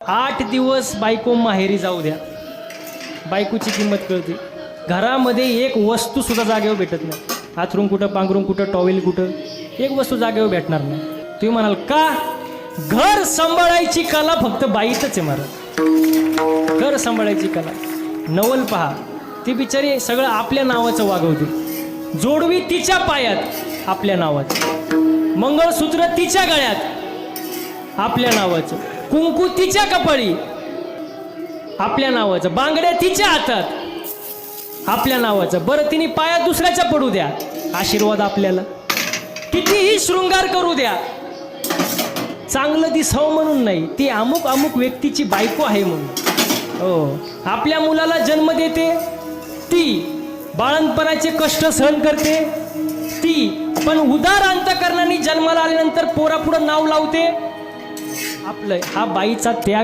8 दिवस बायको माहेरी जाऊ द्या, बायकोची किंमत कळते. घरामध्ये एक वस्तू सुद्धा जागेवर भेटत नाही. हातरून कुठं, पांघरून कुठं, टॉवेल कुठं, एक वस्तू जागेवर भेटणार नाही. तुम्ही म्हणाल का? घर सांभाळायची कला फक्त बाईतच आहे महाराज. घर सांभाळायची कला. नवल पहा, ती बिचारी सगळं आपल्या नावाचं वागवते. जोडवी तिच्या पायात आपल्या नावाचं, मंगळसूत्र तिच्या गळ्यात आपल्या नावाचं, कुंकू तिच्या कपाळी आपल्या नावाचं, बांगड्या तिच्या हातात आपल्या नावाचं. बरं तिने पायात दुसऱ्याच्या पडू द्या, आशीर्वाद आपल्याला. कितीही शृंगार करू द्या, चांगलं दिसावं म्हणून नाही, ती अमुक अमुक व्यक्तीची बायको आहे म्हणून. हो, आपल्या मुलाला जन्म देते ती, बाळंतपणाचे कष्ट सहन करते ती, पण उदार अंतकरणाने जन्माला आल्यानंतर पोरापुढं नाव लावते आपलं. हा बाईचा त्याग.